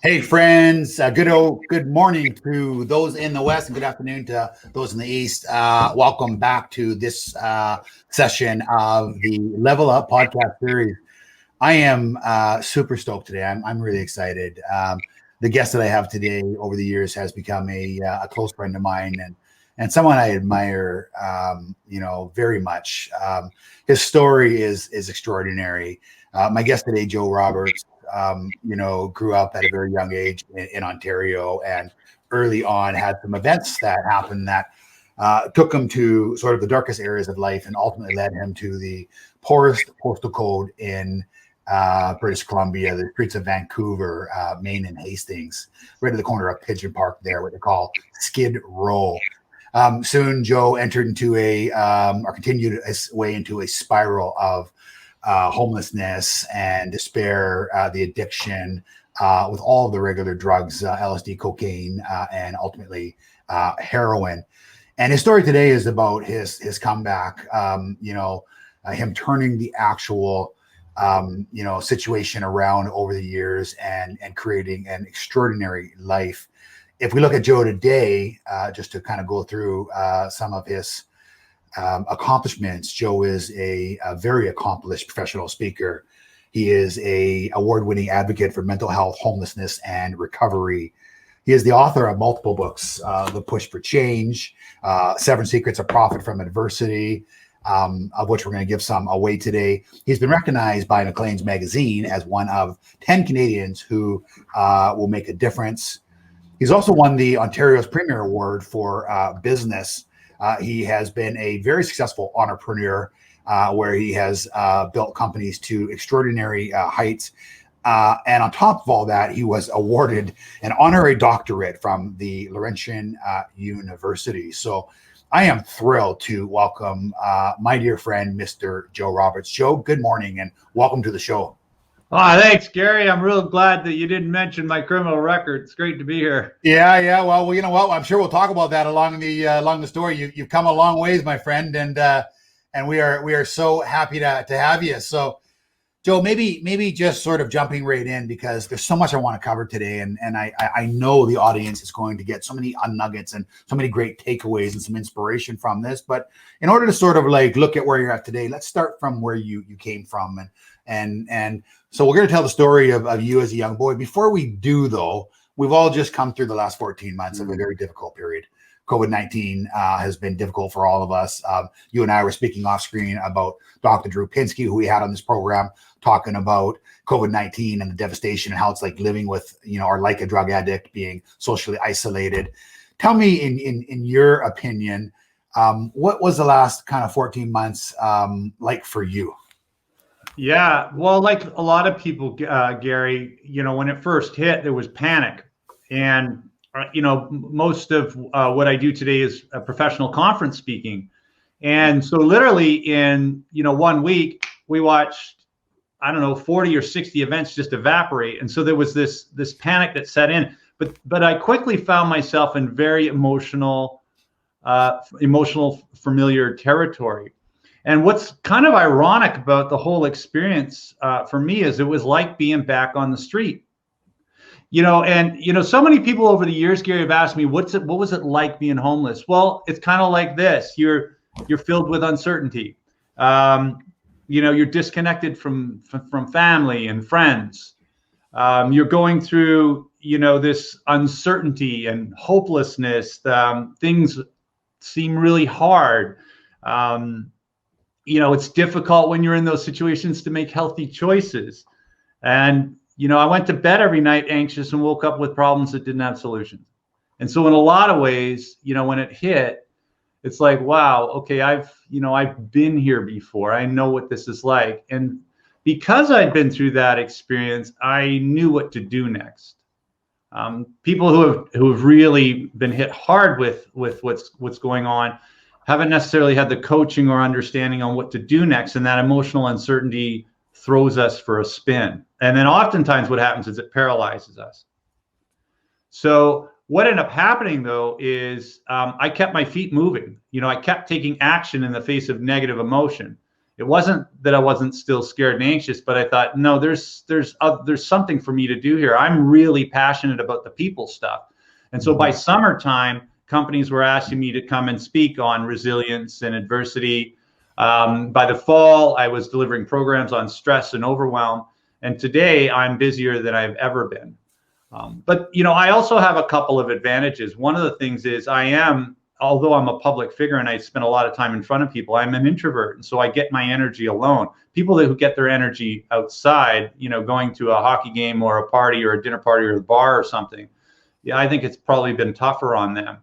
Hey friends, good morning to those in the West and good afternoon to those in the East. Welcome back to this session of the Level Up podcast series. I am super stoked today. I'm really excited. The guest that I have today over the years has become a close friend of mine and someone I admire, very much. His story is extraordinary. My guest today, Joe Roberts, grew up at a very young age in Ontario, and early on had some events that happened that took him to sort of the darkest areas of life and ultimately led him to the poorest postal code in British Columbia, the streets of Vancouver, Maine, and Hastings, right at the corner of Pigeon Park there, what they call Skid Row. Soon, Joe entered into or continued his way into a spiral of homelessness and despair, the addiction, with all of the regular drugs, LSD, cocaine, and ultimately heroin. And his story today is about his comeback, him turning the actual, situation around over the years and creating an extraordinary life. If we look at Joe today, just to kind of go through some of his accomplishments, Joe is a very accomplished professional speaker. He is a award-winning advocate for mental health, homelessness, and recovery. He is the author of multiple books, The Push for Change, 7 Secrets of Profit from Adversity, of which we're going to give some away today. He's been recognized by Maclean's magazine as one of 10 Canadians who will make a difference. He's also won the Ontario's Premier Award for Business. He has been a very successful entrepreneur where he has built companies to extraordinary heights. And on top of all that, he was awarded an honorary doctorate from the Laurentian University. So I am thrilled to welcome my dear friend, Mr. Joe Roberts. Joe, good morning and welcome to the show. Oh, thanks, Gary. I'm real glad that you didn't mention my criminal record. It's great to be here. Yeah. Well, you know what? I'm sure we'll talk about that along the story. You've come a long ways, my friend, and we are so happy to have you. So, Joe, maybe just sort of jumping right in because there's so much I want to cover today, and I know the audience is going to get so many nuggets and so many great takeaways and some inspiration from this. But in order to sort of like look at where you're at today, let's start from where you came from and so we're going to tell the story of you as a young boy. Before we do, though, we've all just come through the last 14 months of a very difficult period. COVID-19 has been difficult for all of us. You and I were speaking off screen about Dr. Drew Pinsky, who we had on this program, talking about COVID-19 and the devastation and how it's like living with, or like a drug addict, being socially isolated. Tell me, in your opinion, what was the last kind of 14 months like for you? Yeah, well, like a lot of people, Gary, when it first hit, there was panic. And, most of what I do today is professional conference speaking. And so literally in, 1 week, we watched, 40 or 60 events just evaporate. And so there was this panic that set in. But I quickly found myself in very emotional, familiar territory. And what's kind of ironic about the whole experience for me is it was like being back on the street, so many people over the years, Gary, have asked me, what was it like being homeless? Well, it's kind of like this. You're filled with uncertainty. You're disconnected from family and friends. You're going through, this uncertainty and hopelessness. Things seem really hard. It's difficult when you're in those situations to make healthy choices. And, I went to bed every night anxious and woke up with problems that didn't have solutions. And so in a lot of ways, when it hit, it's like, wow, okay, I've been here before. I know what this is like. And because I'd been through that experience, I knew what to do next. People who have really been hit hard with what's going on haven't necessarily had the coaching or understanding on what to do next. And that emotional uncertainty throws us for a spin. And then oftentimes what happens is it paralyzes us. So what ended up happening, though, is I kept my feet moving. I kept taking action in the face of negative emotion. It wasn't that I wasn't still scared and anxious, but I thought, no, there's something for me to do here. I'm really passionate about the people stuff. And so by summertime, companies were asking me to come and speak on resilience and adversity. By the fall, I was delivering programs on stress and overwhelm. And today I'm busier than I've ever been. But, I also have a couple of advantages. One of the things is although I'm a public figure and I spend a lot of time in front of people, I'm an introvert. And so I get my energy alone. People who get their energy outside, going to a hockey game or a party or a dinner party or a bar or something, I think it's probably been tougher on them.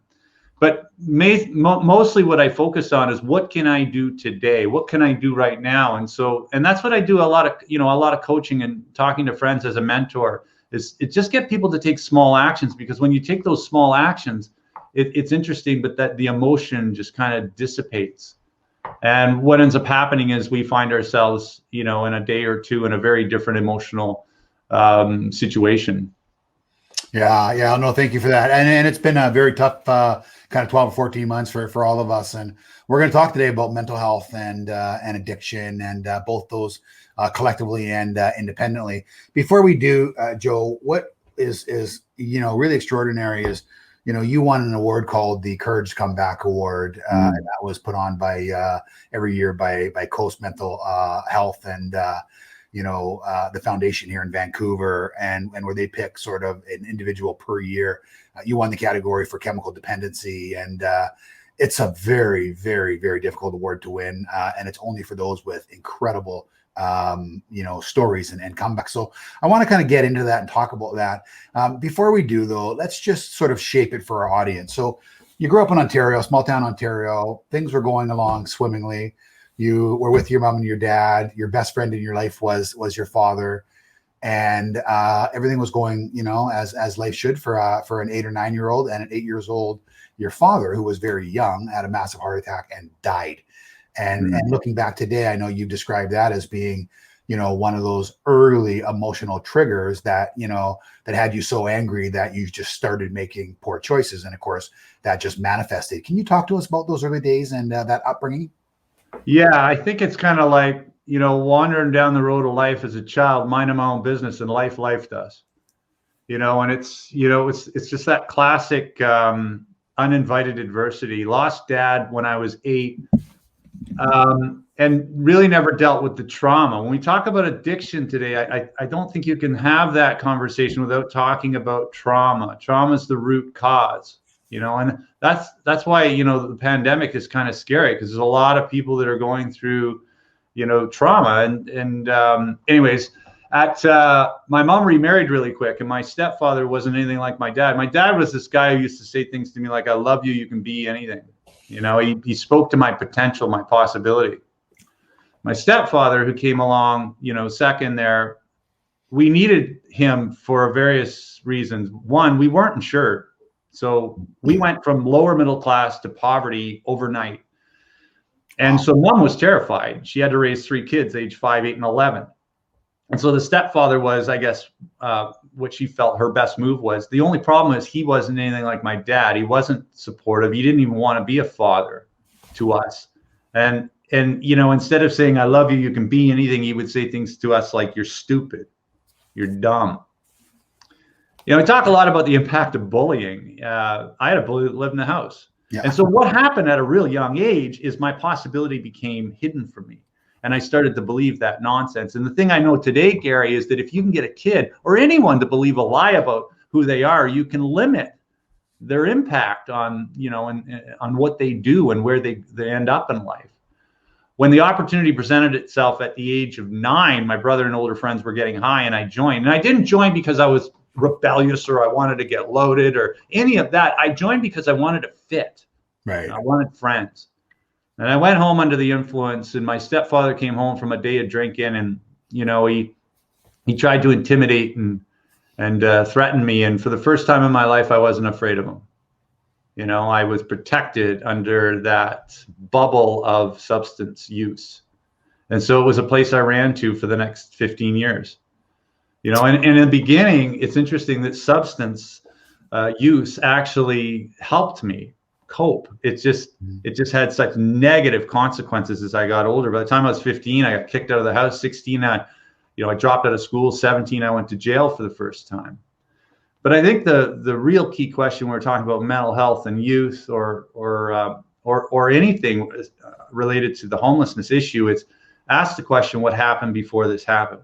But mostly what I focus on is what can I do today? What can I do right now? And that's what I do a lot of coaching and talking to friends as a mentor is just get people to take small actions, because when you take those small actions, it's interesting, but that the emotion just kind of dissipates. And what ends up happening is we find ourselves, in a day or two in a very different emotional situation. Yeah. No, thank you for that. And it's been a very tough kind of 12 or 14 months for all of us. And we're going to talk today about mental health and addiction, and both those collectively and independently. Before we do, Joe, what is really extraordinary is, you won an award called the Courage to Come Back Award. And that was put on by every year by Coast Mental Health and the foundation here in Vancouver, and where they pick sort of an individual per year. You won the category for chemical dependency, and it's a very, very, very difficult award to win, and it's only for those with incredible stories and comebacks. So I want to kind of get into that and talk about that. Before we do, though, let's just sort of shape it for our audience. So you grew up in Ontario, small town Ontario. Things were going along swimmingly. You were with your mom and your dad. Your best friend in your life was your father, and everything was going, as life should for an 8 or 9 year old. And at 8 years old, your father, who was very young, had a massive heart attack and died. And looking back today, I know you described that as being, one of those early emotional triggers that that had you so angry that you just started making poor choices, and of course that just manifested. Can you talk to us about those early days and that upbringing? Yeah, I think it's kind of like, wandering down the road of life as a child, minding my own business, and life does, and it's just that classic uninvited adversity. Lost dad when I was 8, and really never dealt with the trauma. When we talk about addiction today, I don't think you can have that conversation without talking about trauma. Trauma is the root cause. And that's why, the pandemic is kind of scary, because there's a lot of people that are going through, trauma. Anyways, my mom remarried really quick, and my stepfather wasn't anything like my dad. My dad was this guy who used to say things to me like, "I love you. You can be anything." He spoke to my potential, my possibility. My stepfather, who came along, second there, we needed him for various reasons. One, we weren't insured. So we went from lower middle class to poverty overnight. And so mom was terrified. She had to raise 3 kids, age 5, 8, and 11. And so the stepfather was, I guess, what she felt her best move was. The only problem is he wasn't anything like my dad. He wasn't supportive. He didn't even want to be a father to us. And instead of saying, "I love you, you can be anything," he would say things to us like, "You're stupid. You're dumb." We talk a lot about the impact of bullying. I had a bully that lived in the house. Yeah. And so what happened at a real young age is my possibility became hidden from me. And I started to believe that nonsense. And the thing I know today, Gary, is that if you can get a kid or anyone to believe a lie about who they are, you can limit their impact on, on what they do and where they end up in life. When the opportunity presented itself at the age of 9, my brother and older friends were getting high, and I joined. And I didn't join because I was rebellious or I wanted to get loaded or any of that. I joined because I wanted to fit. Right. I wanted friends. And I went home under the influence, and my stepfather came home from a day of drinking, and he tried to intimidate and threaten me. And for the first time in my life, I wasn't afraid of him. I was protected under that bubble of substance use. And so it was a place I ran to for the next 15 years. And in the beginning, it's interesting that substance use actually helped me. cope. It just had such negative consequences as I got older. By the time I was 15, I got kicked out of the house. 16, I dropped out of school. 17, I went to jail for the first time. But I think the real key question, when we're talking about mental health and youth, or anything related to the homelessness issue, it's ask the question, what happened before this happened?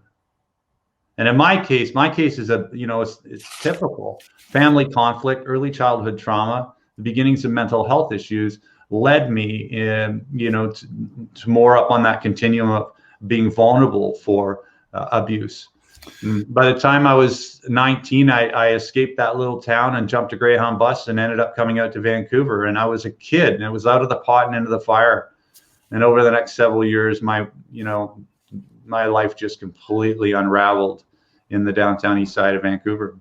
And in my case is it's typical family conflict, early childhood trauma, the beginnings of mental health issues led me to more up on that continuum of being vulnerable for abuse. By the time I was 19, I escaped that little town and jumped a Greyhound bus and ended up coming out to Vancouver. And I was a kid, and it was out of the pot and into the fire. And over the next several years, my life just completely unraveled in the downtown east side of Vancouver.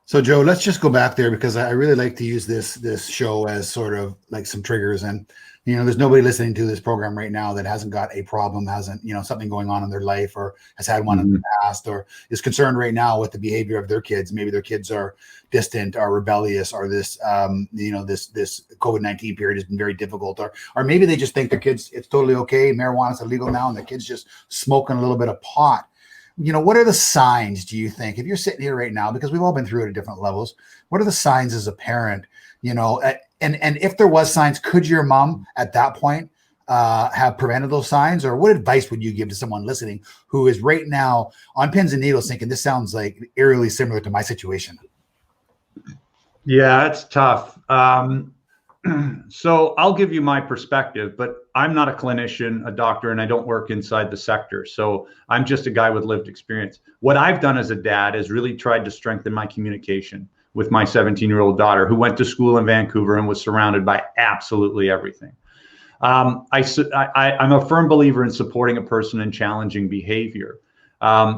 So Joe, let's just go back there, because I really like to use this show as sort of like some triggers. And there's nobody listening to this program right now that hasn't got a problem, hasn't something going on in their life, or has had one in the past, or is concerned right now with the behavior of their kids. Maybe their kids are distant, or rebellious, or this this COVID-19 period has been very difficult, or maybe they just think their kids, it's totally okay, marijuana's illegal now, and the kids just smoking a little bit of pot. What are the signs, do you think, if you're sitting here right now, because we've all been through it at different levels, what are the signs as a parent, and if there was signs, could your mom at that point have prevented those signs? Or what advice would you give to someone listening who is right now on pins and needles thinking, this sounds like eerily similar to my situation? Yeah, it's tough. So I'll give you my perspective, but I'm not a clinician, a doctor, and I don't work inside the sector. So I'm just a guy with lived experience. What I've done as a dad is really tried to strengthen my communication with my 17-year-old daughter, who went to school in Vancouver and was surrounded by absolutely everything. I'm a firm believer in supporting a person in challenging behavior.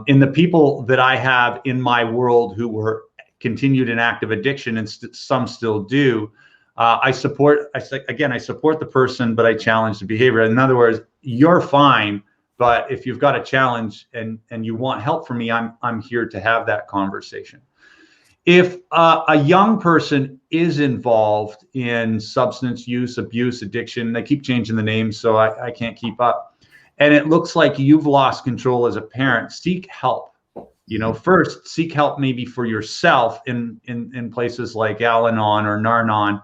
In the people that I have in my world who were continued in active addiction, and some still do, I support the person, but I challenge the behavior. In other words, you're fine, but if you've got a challenge and you want help from me, I'm here to have that conversation. If a young person is involved in substance use, abuse, addiction, they keep changing the names, so I can't keep up, and it looks like you've lost control as a parent, seek help. First seek help maybe for yourself in places like Al-Anon or Nar-Anon,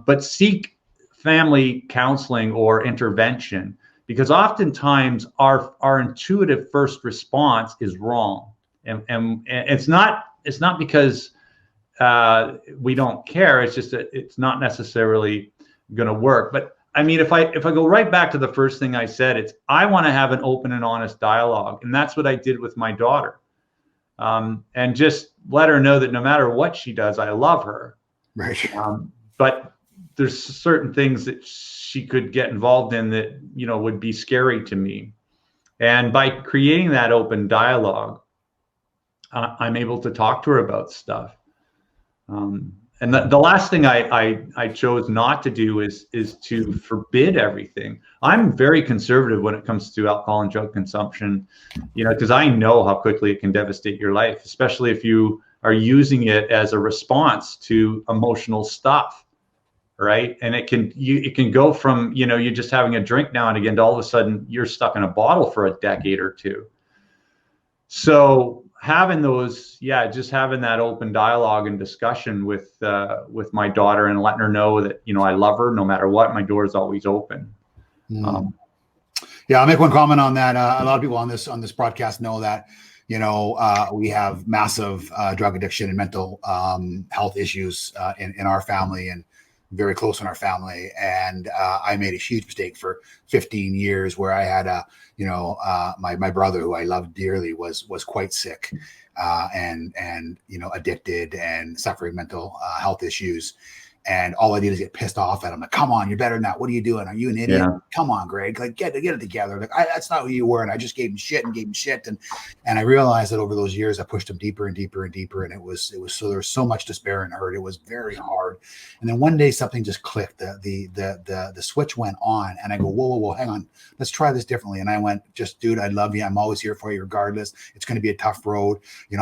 but seek family counseling or intervention, because oftentimes our intuitive first response is wrong, and it's not because we don't care. It's just that it's not necessarily going to work. But I mean, if I go right back to the first thing I said, I want to have an open and honest dialogue, and that's what I did with my daughter, and just let her know that no matter what she does, I love her. Right. But there's certain things that she could get involved in that would be scary to me, and by creating that open dialogue, I'm able to talk to her about stuff. And the last thing I chose not to do is to forbid everything. I'm very conservative when it comes to alcohol and drug consumption, because I know how quickly it can devastate your life, especially if you are using it as a response to emotional stuff, right? And it can go from, you're just having a drink now and again to all of a sudden you're stuck in a bottle for a decade or two. So having just having that open dialogue and discussion with my daughter, and letting her know that, I love her no matter what, my door is always open. Yeah, I'll make one comment on that. A lot of people on this broadcast know that, we have massive drug addiction and mental health issues in our family, and very close in our family. And I made a huge mistake for 15 years where I had my brother, who I loved dearly, was quite sick and addicted and suffering mental health issues. And all I did is get pissed off at him. Like, come on, you're better than that. What are you doing? Are you an idiot? Yeah. Come on, Greg. Like, get it together. Like, that's not who you were. And I just gave him shit. And I realized that over those years, I pushed him deeper and deeper and deeper. And it was so there was so much despair and hurt. It was very hard. And then one day something just clicked. The switch went on, and I go, whoa, hang on. Let's try this differently. And I went, dude, I love you. I'm always here for you regardless. It's going to be a tough road.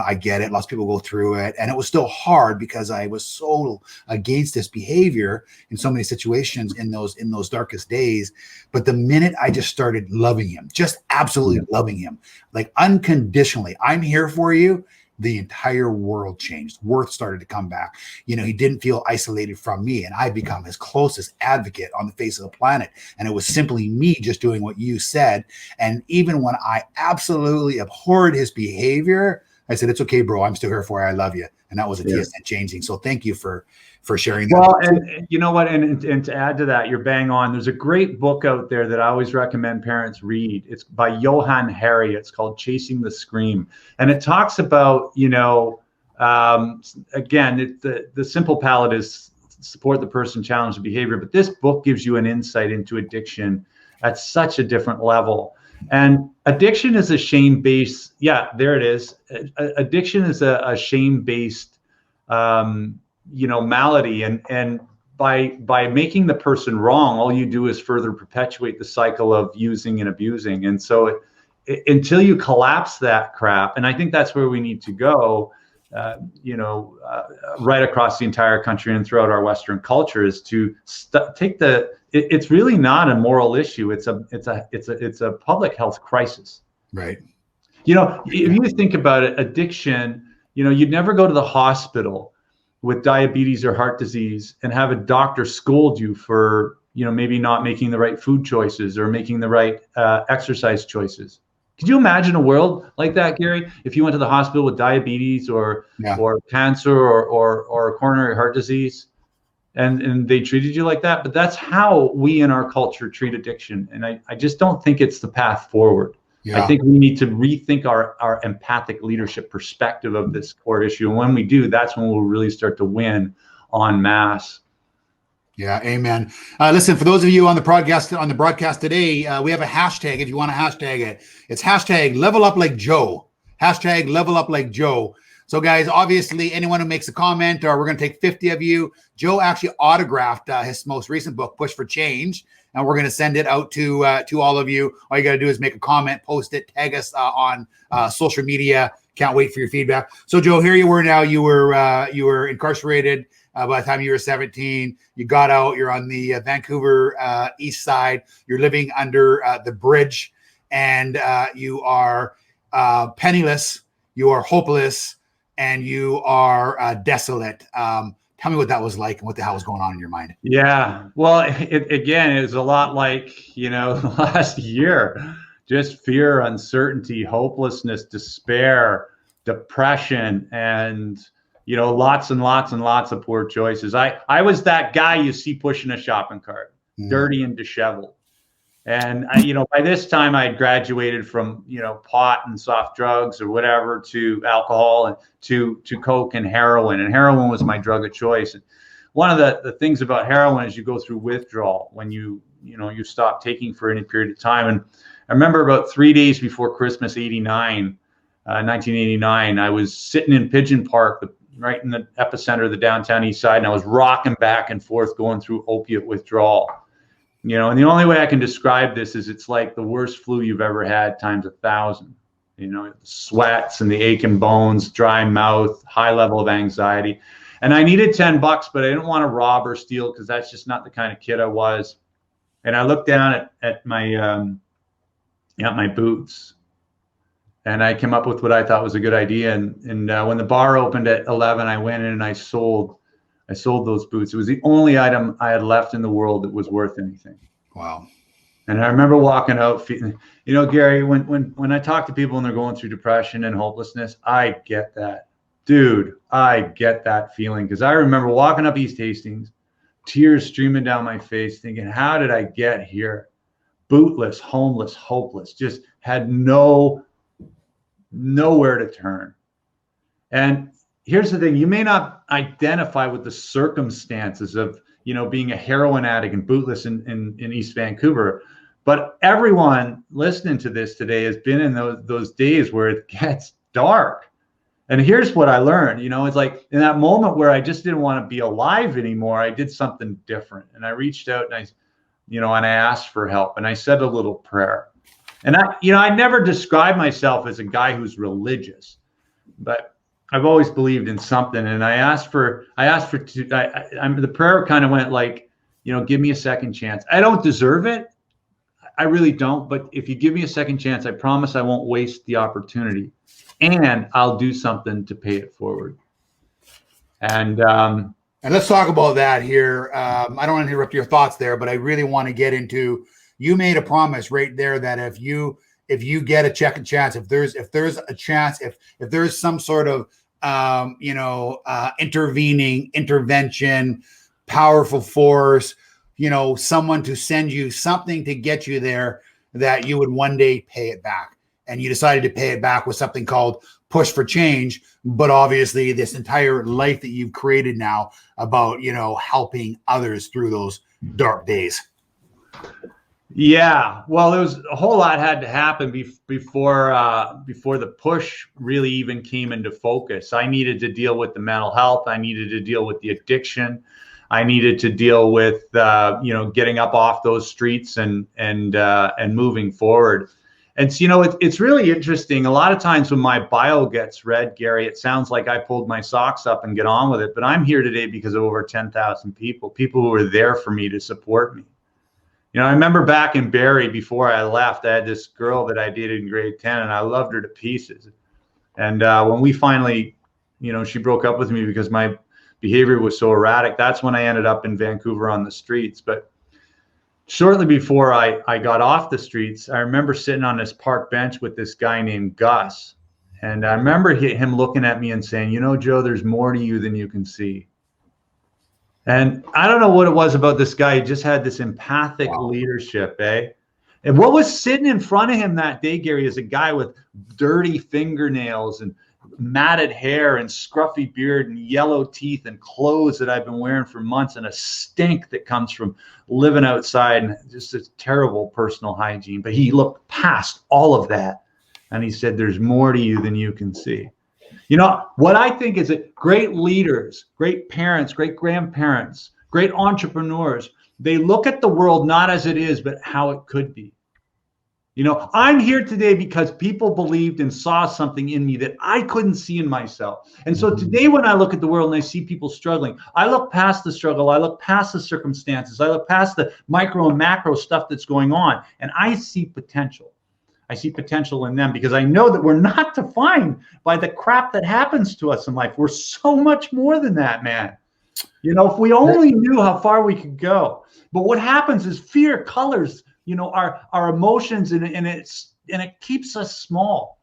I get it. Lots of people go through it. And it was still hard because I was so against this misbehavior in so many situations in those darkest days. But the minute I just started loving him, just absolutely loving him, like unconditionally, I'm here for you, the entire world changed. Worth started to come back. You know, he didn't feel isolated from me, and I become his closest advocate on the face of the planet. And it was simply me just doing what you said. And even when I absolutely abhorred his behavior, I said, it's okay, bro. I'm still here for you. I love you. And that was a TSN changing. So thank you for sharing that. Well, and you know what? And to add to that, you're bang on. There's a great book out there that I always recommend parents read. It's by Johann Hari. It's called Chasing the Scream. And it talks about, you know, again, the simple palette is support the person, challenge the behavior. But this book gives you an insight into addiction at such a different level. And addiction is a shame-based, there it is. Addiction is a shame-based, you know, malady. And by making the person wrong, all you do is further perpetuate the cycle of using and abusing. And so until you collapse that crap, and I think that's where we need to go, you know, right across the entire country and throughout our Western culture, is to take it's really not a moral issue. It's a public health crisis. Right. You know, if you think about it, addiction, you know, you'd never go to the hospital with diabetes or heart disease and have a doctor scold you for, you know, maybe not making the right food choices or making the right exercise choices. Could you imagine a world like that, Gary? If you went to the hospital with diabetes or cancer or coronary heart disease, and they treated you like that? But that's how we in our culture treat addiction. And I just don't think it's the path forward. I think we need to rethink our empathic leadership perspective of this core issue. And when we do, that's when we'll really start to win en masse. Yeah, amen. Listen, for those of you on the broadcast today, we have a hashtag. If you want to hashtag it, it's hashtag level up like Joe. Hashtag level up like Joe. So guys, obviously anyone who makes a comment, or we're going to take 50 of you. Joe actually autographed his most recent book, Push for Change, and we're going to send it out to all of you. All you got to do is make a comment, post it, tag us on social media. Can't wait for your feedback. So Joe, here you were now. You were incarcerated by the time you were 17. You got out. You're on the Vancouver east side. You're living under the bridge, and you are penniless. You are hopeless. And you are desolate. Tell me what that was like and what the hell was going on in your mind. Yeah, well, it was a lot like, you know, last year. Just fear, uncertainty, hopelessness, despair, depression, and, you know, lots and lots and lots of poor choices. I was that guy you see pushing a shopping cart, dirty and disheveled. And you know, by this time I had graduated from, you know, pot and soft drugs or whatever to alcohol and to coke and heroin. And heroin was my drug of choice. And one of the things about heroin is you go through withdrawal when you stop taking for any period of time. And I remember about 3 days before Christmas 1989, I was sitting in Pigeon Park, right in the epicenter of the downtown east side, and I was rocking back and forth going through opiate withdrawal. You know, and the only way I can describe this is it's like the worst flu you've ever had times 1,000. You know, the sweats and the aching bones, dry mouth, high level of anxiety. And I needed $10, but I didn't want to rob or steal because that's just not the kind of kid I was. And I looked down at my boots, and I came up with what I thought was a good idea. And when the bar opened at 11, I went in and I sold those boots. It was the only item I had left in the world that was worth anything. Wow. And I remember walking out, you know, Gary, when I talk to people and they're going through depression and hopelessness, I get that. Dude, I get that feeling, because I remember walking up East Hastings, tears streaming down my face, thinking, how did I get here? Bootless, homeless, hopeless, just had nowhere to turn. And here's the thing, you may not identify with the circumstances of, you know, being a heroin addict and bootless in East Vancouver, but everyone listening to this today has been in those days where it gets dark. And here's what I learned, you know, it's like in that moment where I just didn't want to be alive anymore, I did something different. And I reached out and I asked for help, and I said a little prayer. And I never described myself as a guy who's religious, but I've always believed in something, and the prayer kind of went like, give me a second chance. I don't deserve it. I really don't. But if you give me a second chance, I promise I won't waste the opportunity, and I'll do something to pay it forward. And let's talk about that here. I don't want to interrupt your thoughts there, but I really want to get into, you made a promise right there that if you get a second chance, if there's a chance, if there's some sort of intervention, powerful force, someone to send you something to get you there, that you would one day pay it back. And you decided to pay it back with something called Push for Change. But obviously this entire life that you've created now about, helping others through those dark days. Yeah, well, there was a whole lot had to happen before the push really even came into focus. I needed to deal with the mental health. I needed to deal with the addiction. I needed to deal with getting up off those streets and moving forward. And so, it's really interesting. A lot of times when my bio gets read, Gary, it sounds like I pulled my socks up and get on with it. But I'm here today because of over 10,000 people who were there for me to support me. I remember back in Barrie, before I left, I had this girl that I dated in grade 10, and I loved her to pieces. And when we finally, she broke up with me because my behavior was so erratic, that's when I ended up in Vancouver on the streets. But shortly before I got off the streets, I remember sitting on this park bench with this guy named Gus. And I remember him looking at me and saying, Joe, there's more to you than you can see. And I don't know what it was about this guy. He just had this empathic leadership, And what was sitting in front of him that day, Gary, is a guy with dirty fingernails and matted hair and scruffy beard and yellow teeth and clothes that I've been wearing for months, and a stink that comes from living outside, and just a terrible personal hygiene. But he looked past all of that, and he said, there's more to you than you can see. What I think is that great leaders, great parents, great grandparents, great entrepreneurs, they look at the world not as it is, but how it could be. I'm here today because people believed and saw something in me that I couldn't see in myself. And so today when I look at the world and I see people struggling, I look past the struggle, I look past the circumstances, I look past the micro and macro stuff that's going on, and I see potential. I see potential in them because I know that we're not defined by the crap that happens to us in life. We're so much more than that, man. If we only knew how far we could go. But what happens is fear colors, our emotions, and it keeps us small.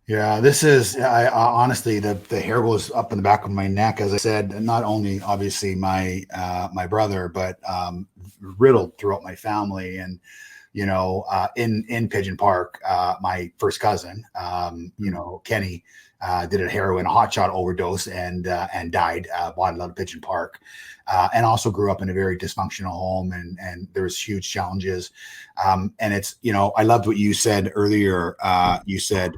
Yeah, this is honestly, the hair goes up in the back of my neck. As I said, not only obviously my brother, but riddled throughout my family. And in Pigeon Park, my first cousin, Kenny, did a heroin hotshot overdose and died, bottled out of Pigeon Park, and also grew up in a very dysfunctional home, and there was huge challenges. And it's, I loved what you said earlier. You said,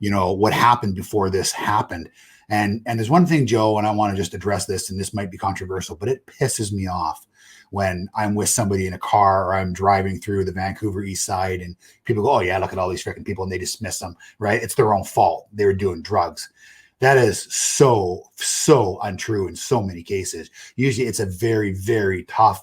what happened before this happened. And there's one thing, Joe, and I want to just address this, and this might be controversial, but it pisses me off when I'm with somebody in a car or I'm driving through the Vancouver East Side and people go, oh yeah, look at all these freaking people, and they dismiss them, right? It's their own fault. They were doing drugs. That is so untrue in so many cases. Usually it's a very, very tough,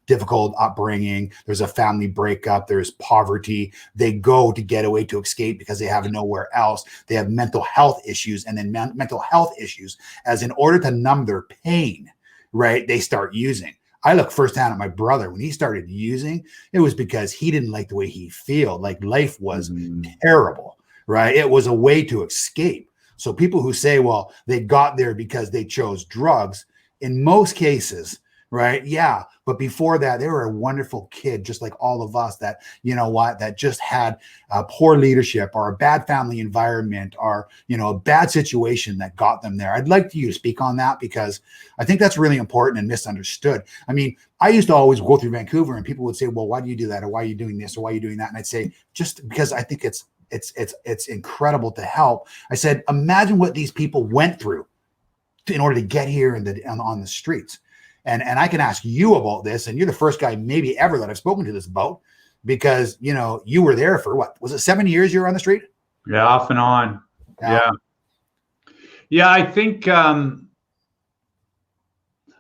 difficult upbringing. There's a family breakup. There's poverty. They go to get away, to escape, because they have nowhere else. They have mental health issues, and then mental health issues, as in order to numb their pain, right? They start using. I look firsthand at my brother. When he started using, it was because he didn't like the way he felt. Like life was terrible, right? It was a way to escape. So people who say, well, they got there because they chose drugs, in most cases, right? Yeah. But before that, they were a wonderful kid, just like all of us, that, that just had poor leadership or a bad family environment or, a bad situation that got them there. I'd like you to speak on that, because I think that's really important and misunderstood. I mean, I used to always go through Vancouver and people would say, well, why do you do that? Or why are you doing this? Or why are you doing that? And I'd say, just because I think it's incredible to help. I said, imagine what these people went through in order to get here on the streets. And I can ask you about this, and you're the first guy maybe ever that I've spoken to this about, because, you were there for what was it, 7 years you were on the street? Yeah, off and on. Yeah. Yeah, I think,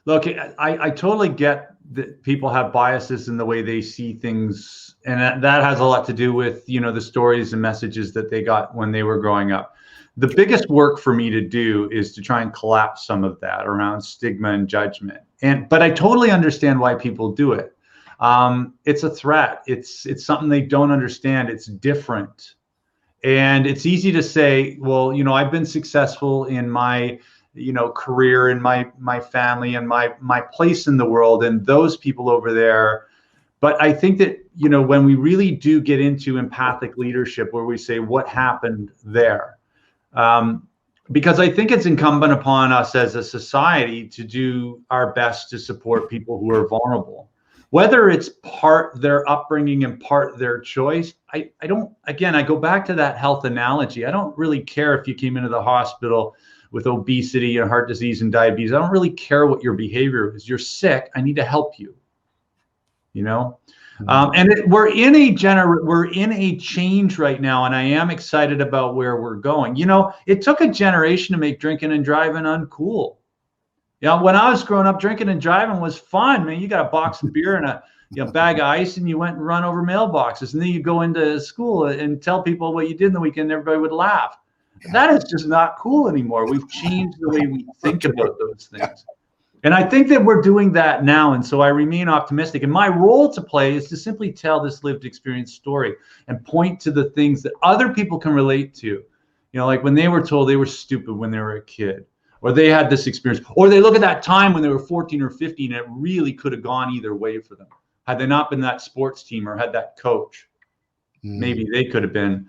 look, I totally get that people have biases in the way they see things. And that has a lot to do with, the stories and messages that they got when they were growing up. The biggest work for me to do is to try and collapse some of that around stigma and judgment. But I totally understand why people do it. It's a threat. It's something they don't understand. It's different. And it's easy to say, well, I've been successful in my, career, in my family, and my place in the world, and those people over there. But I think that, when we really do get into empathic leadership, where we say what happened there, because I think it's incumbent upon us as a society to do our best to support people who are vulnerable. Whether it's part their upbringing and part their choice, I don't, again, I go back to that health analogy. I don't really care if you came into the hospital with obesity and heart disease and diabetes. I don't really care what your behavior is. You're sick. I need to help you, and we're in a change right now, and I am excited about where we're going. It took a generation to make drinking and driving uncool. When I was growing up, drinking and driving was fun, man. You got a box of beer and a bag of ice, and you went and run over mailboxes, and then you go into school and tell people what you did in the weekend. And everybody would laugh. That is just not cool anymore. We've changed the way we think about those things. And I think that we're doing that now. And so I remain optimistic. And my role to play is to simply tell this lived experience story and point to the things that other people can relate to. Like when they were told they were stupid when they were a kid, or they had this experience, or they look at that time when they were 14 or 15, and it really could have gone either way for them. Had they not been that sports team or had that coach, maybe they could have been,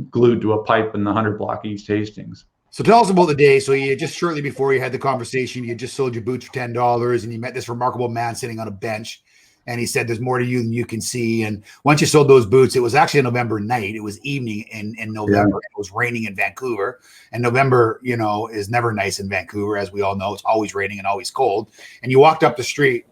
glued to a pipe in the 100 block East Hastings. So tell us about the day. So you just shortly before you had the conversation, you just sold your boots for $10, and you met this remarkable man sitting on a bench. And he said, there's more to you than you can see. And once you sold those boots, it was actually a November night. It was evening in November. Yeah. It was raining in Vancouver. And November, is never nice in Vancouver. As we all know, it's always raining and always cold. And you walked up the street,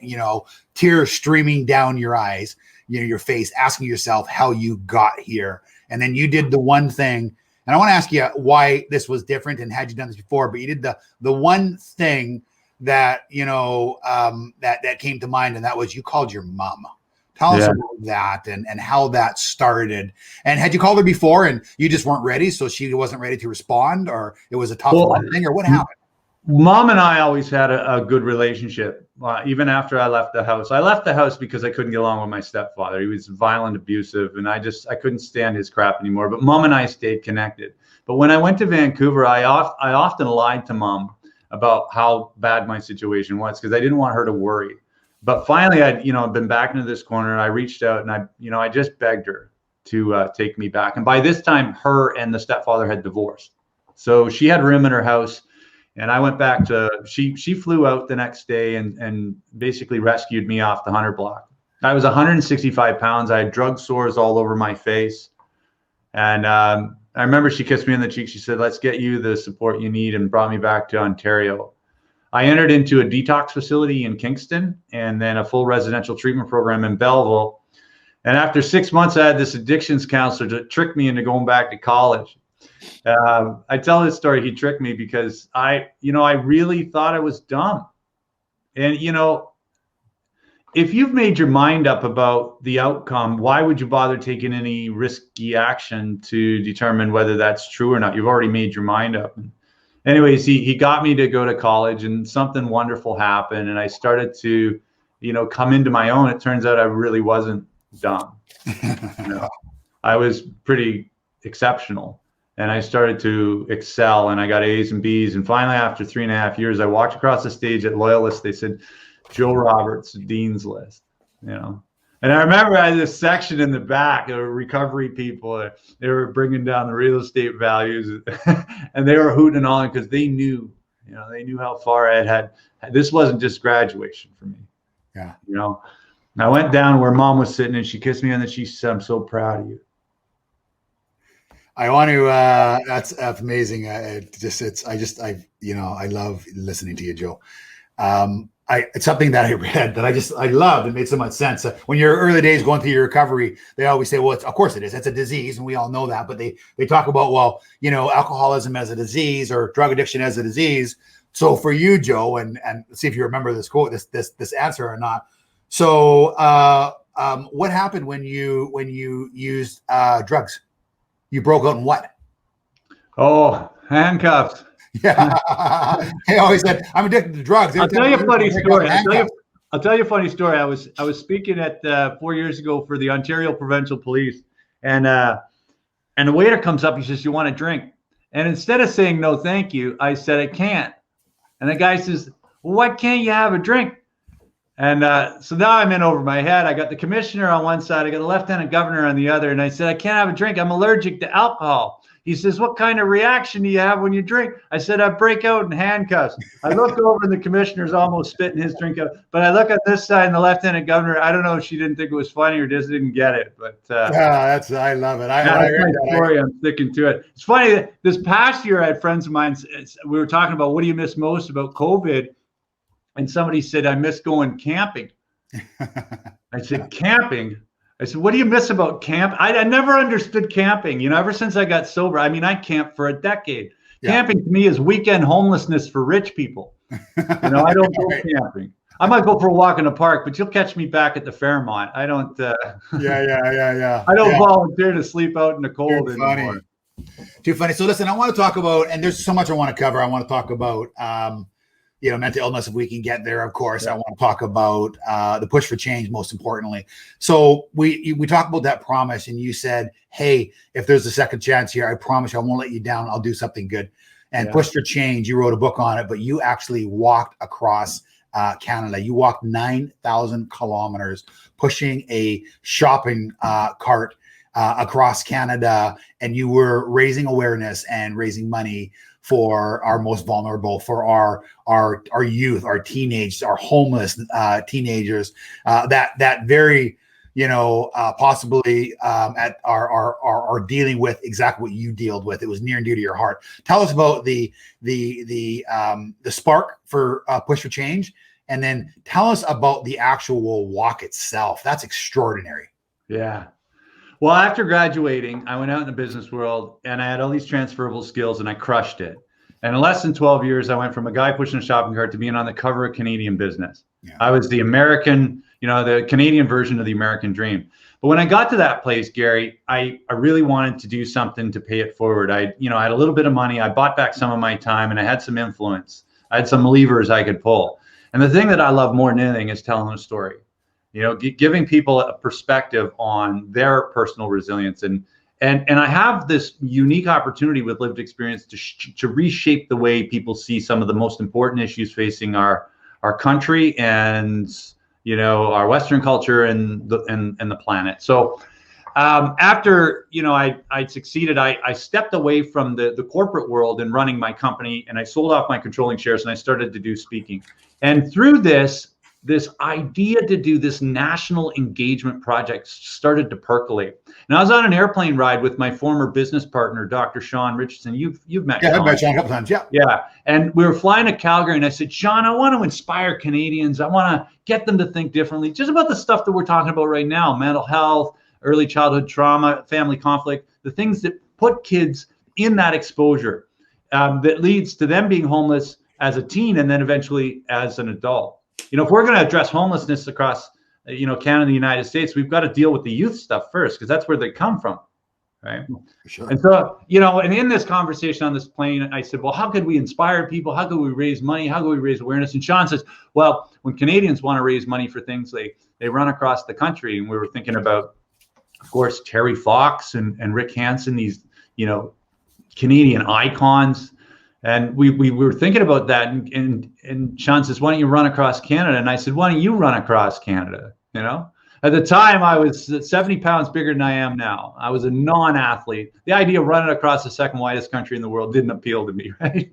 tears streaming down your eyes, your face, asking yourself how you got here. And then you did the one thing. And I want to ask you why this was different and had you done this before, but you did the one thing that that came to mind, and that was you called your mom. Tell us about that and how that started. And had you called her before and you just weren't ready, so she wasn't ready to respond, or it was a tough thing, or what happened? Mom and I always had a good relationship. Even after I left the house because I couldn't get along with my stepfather. He was violent, abusive, and I couldn't stand his crap anymore. But Mom and I stayed connected. But when I went to Vancouver, I often lied to Mom about how bad my situation was because I didn't want her to worry. But finally, I'd been back into this corner, and I reached out, and I just begged her to take me back. And by this time, her and the stepfather had divorced, so she had room in her house. And I went back to, she flew out the next day and basically rescued me off the 100 block. I was 165 pounds. I had drug sores all over my face. And I remember she kissed me on the cheek. She said, let's get you the support you need, and brought me back to Ontario. I entered into a detox facility in Kingston and then a full residential treatment program in Belleville. And after 6 months, I had this addictions counselor to trick me into going back to college. I tell this story. He tricked me because I really thought I was dumb. And, if you've made your mind up about the outcome, why would you bother taking any risky action to determine whether that's true or not? You've already made your mind up. Anyways, he got me to go to college, and something wonderful happened. And I started to, come into my own. It turns out I really wasn't dumb. I was pretty exceptional. And I started to excel, and I got A's and B's. And finally, after 3.5 years, I walked across the stage at Loyalist. They said, Joe Roberts, Dean's List, And I remember I had this section in the back of recovery people. They were bringing down the real estate values, and they were hooting and hollering because they knew how far I had. This wasn't just graduation for me. Yeah. I went down where Mom was sitting, and she kissed me on the cheek. She said, I'm so proud of you. I want to, that's amazing. I love listening to you, Joe. I it's something that I read that I loved. It made so much sense. When you're early days going through your recovery, they always say, well, of course it is. It's a disease, and we all know that. But they talk about, well, alcoholism as a disease or drug addiction as a disease. So for you, Joe, and see if you remember this quote, this answer or not. So what happened when you used drugs? You broke out in what? Oh, handcuffs. Yeah, I always said I'm addicted to drugs. I'll tell you a funny story. I'll tell you a funny story. I was speaking at 4 years ago for the Ontario Provincial Police, and the waiter comes up. He says, "You want a drink?" And instead of saying no, thank you, I said I can't. And the guy says, "Well, why can't you have a drink?" And so now I'm in over my head. I got the commissioner on one side, I got the lieutenant governor on the other, and I said, "I can't have a drink. I'm allergic to alcohol." He says, "What kind of reaction do you have when you drink?" I said, "I break out in handcuffs." I look over and the commissioner's almost spitting his drink out. But I look at this side and the lieutenant governor, I don't know if she didn't think it was funny or just didn't get it. But I love it. That's my story. I'm sticking to it. It's funny that this past year I had friends of mine, we were talking about what do you miss most about COVID? And somebody said, "I miss going camping." I said, "Camping?" I said, "What do you miss about camp?" I never understood camping. Ever since I got sober, I camped for a decade. Yeah. Camping to me is weekend homelessness for rich people. I don't go camping. I might go for a walk in the park, but you'll catch me back at the Fairmont. I don't. Yeah. I don't volunteer to sleep out in the cold anymore. Too funny. So listen, I want to talk about, and there's so much I want to cover. I want to talk about, mental illness, if we can get there, of course. I want to talk about the push for change, most importantly. So we talked about that promise, and you said, "Hey, if there's a second chance here, I promise you I won't let you down. I'll do something good." And push for change, you wrote a book on it, but you actually walked across Canada. You walked 9,000 kilometers pushing a shopping cart across Canada, and you were raising awareness and raising money for our most vulnerable, for our youth, our teenagers, our homeless teenagers, that very, possibly are dealing with exactly what you dealt with. It was near and dear to your heart. Tell us about the spark for Push for Change, and then tell us about the actual walk itself. That's extraordinary. Yeah. Well, after graduating, I went out in the business world and I had all these transferable skills and I crushed it. And in less than 12 years, I went from a guy pushing a shopping cart to being on the cover of Canadian Business. Yeah. I was the American, the Canadian version of the American dream. But when I got to that place, Gary, I really wanted to do something to pay it forward. I had a little bit of money. I bought back some of my time and I had some influence. I had some levers I could pull. And the thing that I love more than anything is telling a story. Giving people a perspective on their personal resilience. And I have this unique opportunity with lived experience to reshape the way people see some of the most important issues facing our country and, our Western culture and the planet. So after, I'd succeeded, I stepped away from the corporate world and running my company, and I sold off my controlling shares and I started to do speaking. And through this idea to do this national engagement project started to percolate. And I was on an airplane ride with my former business partner, Dr. Sean Richardson. You've met Sean. Yeah, I've met Sean a couple times, yeah. Yeah, and we were flying to Calgary, and I said, "Sean, I want to inspire Canadians. I want to get them to think differently, just about the stuff that we're talking about right now, mental health, early childhood trauma, family conflict, the things that put kids in that exposure that leads to them being homeless as a teen and then eventually as an adult. If we're going to address homelessness across, Canada and the United States, we've got to deal with the youth stuff first, because that's where they come from, right?" For sure. And so, and in this conversation on this plane, I said, "Well, how could we inspire people? How could we raise money? How could we raise awareness?" And Sean says, "Well, when Canadians want to raise money for things, they run across the country." And we were thinking about, of course, Terry Fox and Rick Hansen, these, Canadian icons. And we were thinking about that, and Sean says, "Why don't you run across Canada?" And I said, "Why don't you run across Canada?" At the time, I was 70 pounds bigger than I am now. I was a non-athlete. The idea of running across the second widest country in the world didn't appeal to me, right?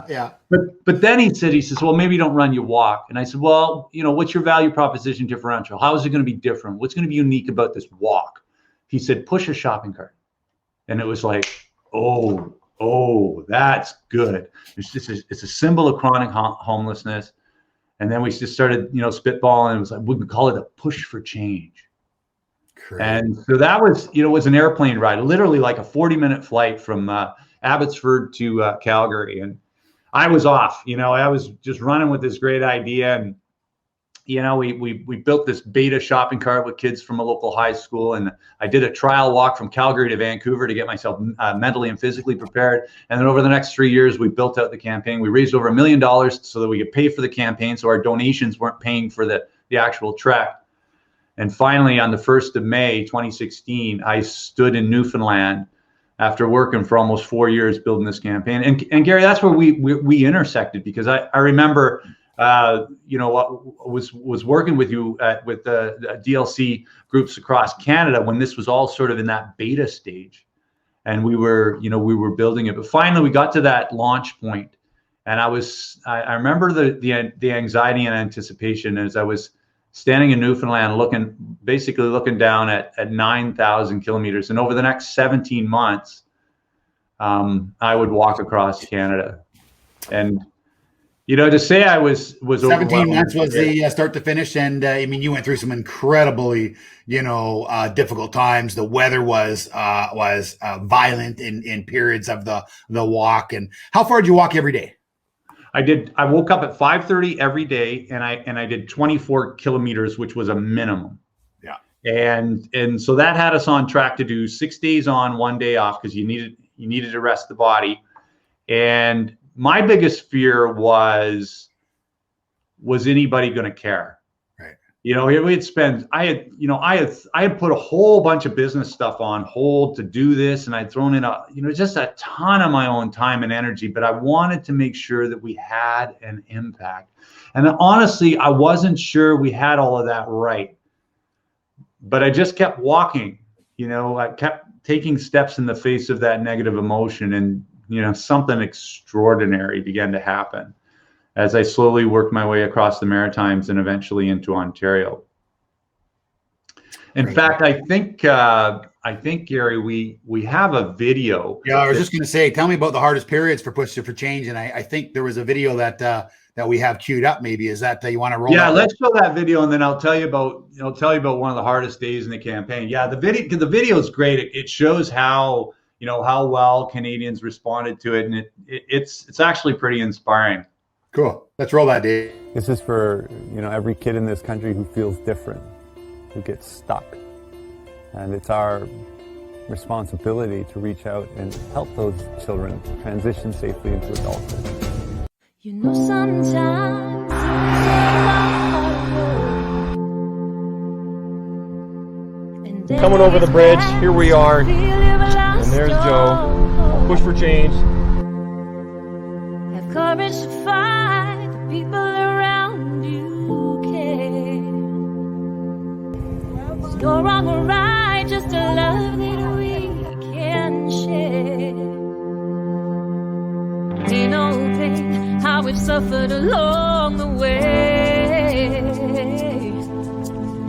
Yeah. But then he says, "Well, maybe you don't run, you walk." And I said, "Well, what's your value proposition differential? How is it going to be different? What's going to be unique about this walk?" He said, "Push a shopping cart." And it was like, oh, that's good. It's a symbol of chronic homelessness. And then we just started, spitballing, and it was like, we could call it a push for change. Correct. And so that was, was an airplane ride, literally like a 40-minute flight from Abbotsford to Calgary. And I was off, I was just running with this great idea. And, we built this beta shopping cart with kids from a local high school. And I did a trial walk from Calgary to Vancouver to get myself mentally and physically prepared. And then over the next 3 years, we built out the campaign. We raised over $1 million so that we could pay for the campaign. So our donations weren't paying for the actual trek. And finally, on the 1st of May, 2016, I stood in Newfoundland after working for almost 4 years building this campaign. And Gary, that's where we intersected, because I remember, was working with you with the DLC groups across Canada when this was all sort of in that beta stage, and we were building it. But finally, we got to that launch point, and I remember the anxiety and anticipation as I was standing in Newfoundland, looking down at 9,000 kilometers. And over the next 17 months, I would walk across Canada. And, to say I was 17 months was the start to finish. And you went through some incredibly, difficult times. The weather was violent in periods of the walk. And how far did you walk every day? I woke up at 5:30 every day, and I did 24 kilometers, which was a minimum. Yeah. And so that had us on track to do 6 days on, 1 day off, because you needed to rest the body. And my biggest fear was anybody going to care? Right. I had put a whole bunch of business stuff on hold to do this, and I'd thrown in just a ton of my own time and energy, but I wanted to make sure that we had an impact. And honestly, I wasn't sure we had all of that right, but I just kept walking. I kept taking steps in the face of that negative emotion, and something extraordinary began to happen as I slowly worked my way across the Maritimes and eventually into Ontario. In fact, I think Gary, we have a video. Yeah, I was just going to say, tell me about the hardest periods for Push for Change, and I think there was a video that we have queued up. Maybe is that you want to roll? Yeah, let's show that video, and then I'll tell you about one of the hardest days in the campaign. Yeah, the video is great. It shows how well Canadians responded to it, and it's actually pretty inspiring. Cool. Let's roll that, Dave. This is for, every kid in this country who feels different, who gets stuck. And it's our responsibility to reach out and help those children transition safely into adulthood. Sometimes coming over the bridge, here we are, and there's Joe. Push for change. Have courage to fight the people around you care. You're wrong or right, just a love that we can share. Ain't no pain, how we've suffered along the way.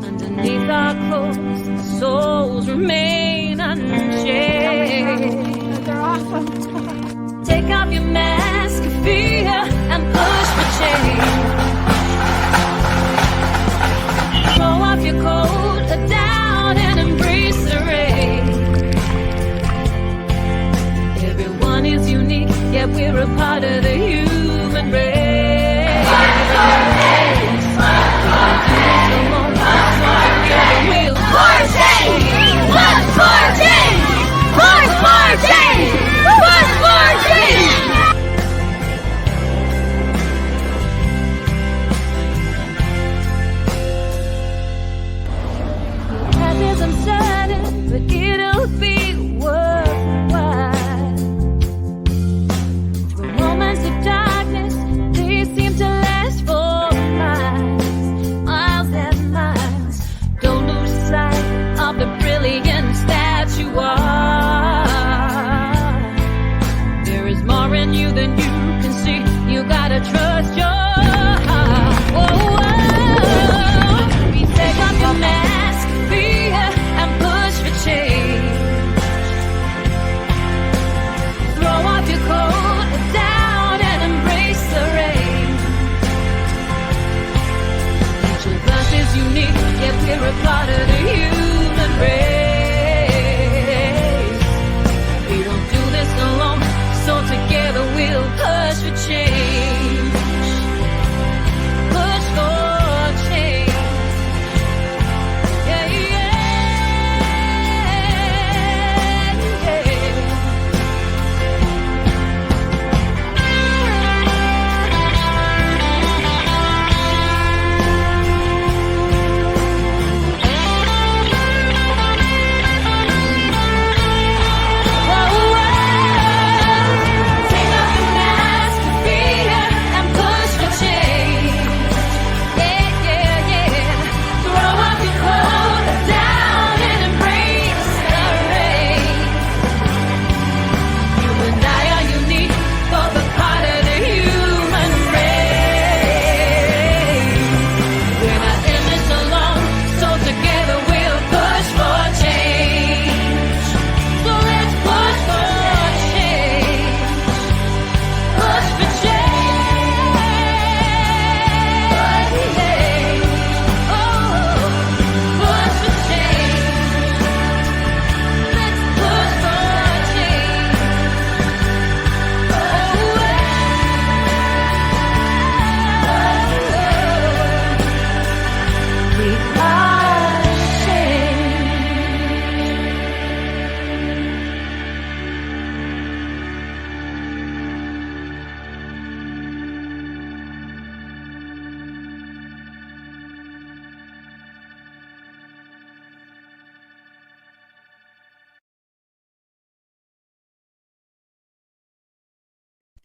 Underneath our clothes, souls remain unchanged. They're awesome. Take off your mask of fear and push for change. Throw off your coat down and embrace the rain. Everyone is unique, yet we're a part of the human race.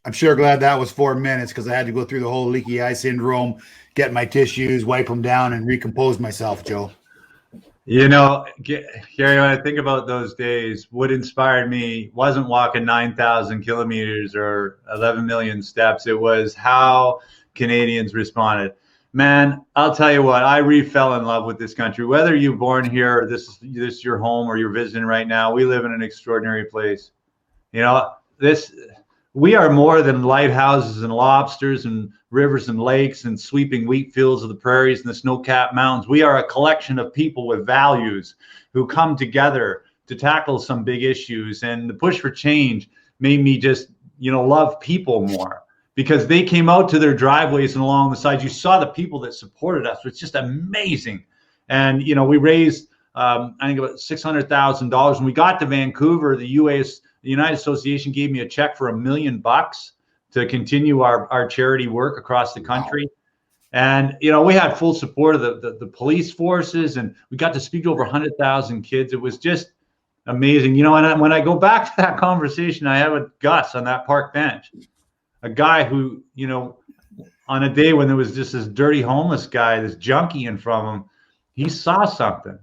I'm sure glad that was 4 minutes because I had to go through the whole leaky eye syndrome, get my tissues, wipe them down, and recompose myself, Joe. You know, Gary, when I think about those days, what inspired me wasn't walking 9,000 kilometers or 11 million steps. It was how Canadians responded. Man, I'll tell you what, I fell in love with this country. Whether you're born here or this is your home or you're visiting right now, we live in an extraordinary place. You know, we are more than lighthouses and lobsters and rivers and lakes and sweeping wheat fields of the prairies and the snow-capped mountains. We are a collection of people with values who come together to tackle some big issues. And the push for change made me just, love people more because they came out to their driveways and along the sides. You saw the people that supported us. It's just amazing. And, we raised, I think about $600,000. When we got to Vancouver, the United Association gave me a check for $1 million to continue our charity work across the country. And, we had full support of the police forces, and we got to speak to over 100,000 kids. It was just amazing. And when I go back to that conversation I had with Gus on that park bench, a guy who, on a day when there was just this dirty homeless guy, this junkie in front of him, he saw something,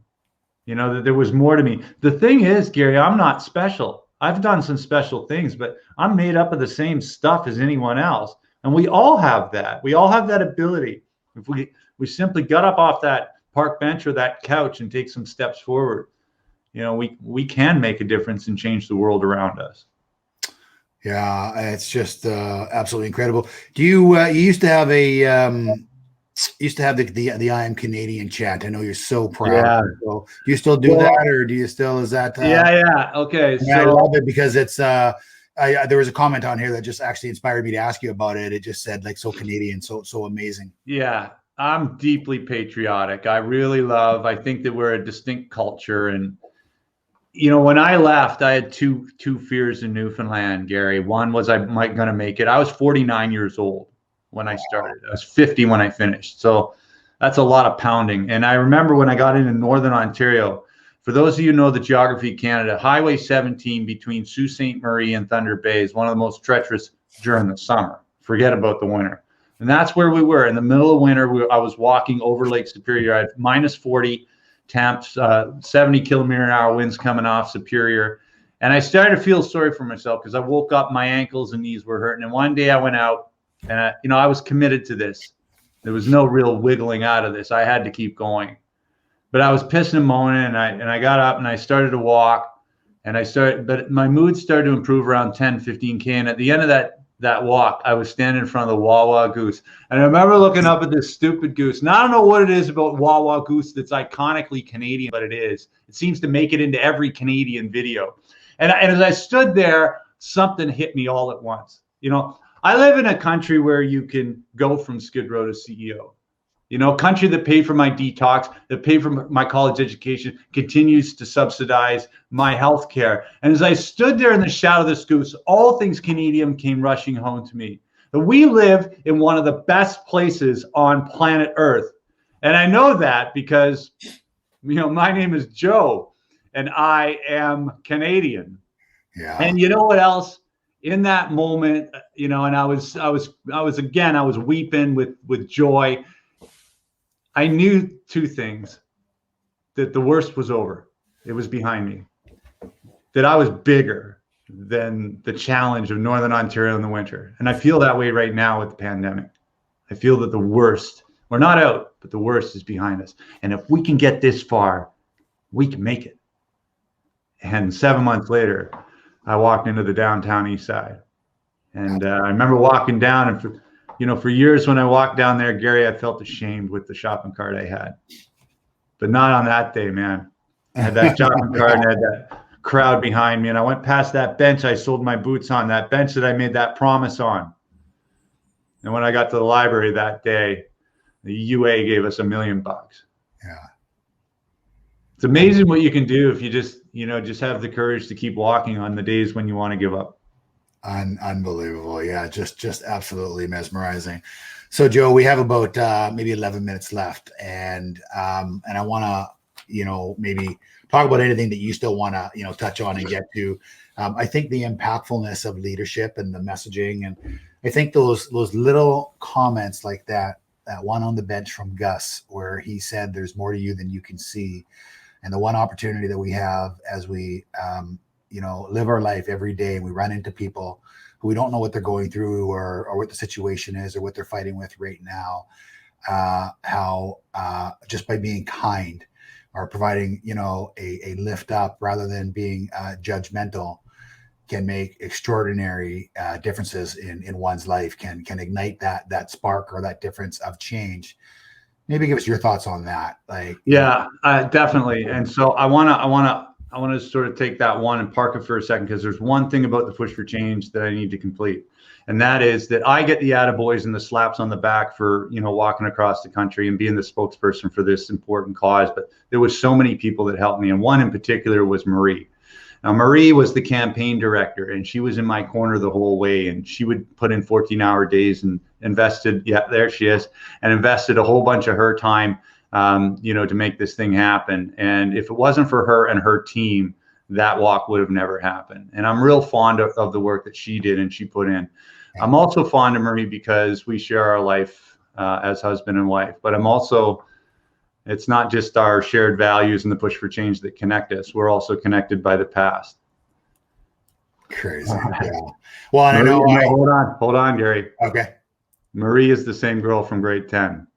that there was more to me. The thing is, Gary, I'm not special. I've done some special things, but I'm made up of the same stuff as anyone else. And we all have that. We all have that ability. If we simply got up off that park bench or that couch and take some steps forward, we can make a difference and change the world around us. Yeah, it's just absolutely incredible. Do you used to have the I am Canadian chant? I know you're so proud. Yeah. So do you still do that, or do you still? Is that? Yeah. Okay. Yeah, I love it because it's. there was a comment on here that just actually inspired me to ask you about it. It just said like so Canadian, so amazing. Yeah, I'm deeply patriotic. I really love. I think that we're a distinct culture, and when I left, I had two fears in Newfoundland, Gary. One was I might gonna make it. I was 49 years old when I started. I was 50 when I finished. So that's a lot of pounding. And I remember when I got into Northern Ontario, for those of you who know the geography of Canada, Highway 17 between Sault Ste. Marie and Thunder Bay is one of the most treacherous during the summer. Forget about the winter. And that's where we were. In the middle of winter, I was walking over Lake Superior. I had minus 40 temps, 70 kilometer an hour winds coming off Superior. And I started to feel sorry for myself because I woke up, my ankles and knees were hurting. And one day I went out, and I was committed to this. There was no real wiggling out of this. I had to keep going. But I was pissing and moaning, and I got up and I started to walk, but my mood started to improve around 10, 15K. And at the end of that walk, I was standing in front of the Wawa Goose. And I remember looking up at this stupid goose. And I don't know what it is about Wawa Goose that's iconically Canadian, but it is. It seems to make it into every Canadian video. And as I stood there, something hit me all at once. I live in a country where you can go from Skid Row to CEO. Country that paid for my detox, that paid for my college education, continues to subsidize my health care. And as I stood there in the shadow of this goose, all things Canadian came rushing home to me. That we live in one of the best places on planet Earth. And I know that because, my name is Joe and I am Canadian. Yeah. And you know what else? In that moment, and I was weeping with joy. I knew two things: that the worst was over. It was behind me. That I was bigger than the challenge of Northern Ontario in the winter. And I feel that way right now with the pandemic. I feel that the worst, we're not out, but the worst is behind us. And if we can get this far, we can make it. And 7 months later, I walked into the downtown east side. And I remember walking down, and for years when I walked down there, Gary, I felt ashamed with the shopping cart I had. But not on that day, man. I had that shopping cart and I had that crowd behind me. And I went past that bench I sold my boots on, that bench that I made that promise on. And when I got to the library that day, the UA gave us $1 million. Yeah. It's amazing what you can do if you just have the courage to keep walking on the days when you want to give up. Unbelievable. Yeah, just absolutely mesmerizing. So Joe, we have about maybe 11 minutes left, and I want to maybe talk about anything that you still want to touch on and get to. I think the impactfulness of leadership and the messaging, and I think those little comments like that one on the bench from Gus, where he said, "There's more to you than you can see," and the one opportunity that we have as we, live our life every day, and we run into people who we don't know what they're going through or what the situation is or what they're fighting with right now. How just by being kind or providing, a lift up rather than being judgmental can make extraordinary differences in one's life, can ignite that spark or that difference of change. Maybe give us your thoughts on that. Yeah, definitely. And so I want to sort of take that one and park it for a second, because there's one thing about the push for change that I need to complete. And that is that I get the attaboys and the slaps on the back for, walking across the country and being the spokesperson for this important cause. But there was so many people that helped me. And one in particular was Marie. Now, Marie was the campaign director, and she was in my corner the whole way. And she would put in 14-hour days and invested, there she is, and invested a whole bunch of her time, to make this thing happen. And if it wasn't for her and her team, that walk would have never happened. And I'm real fond of the work that she did and she put in. I'm also fond of Marie because we share our life as husband and wife, but it's not just our shared values and the push for change that connect us. We're also connected by the past. Crazy. Yeah. Well, Marie, I know. Hold on, Gary. Okay. Marie is the same girl from grade 10.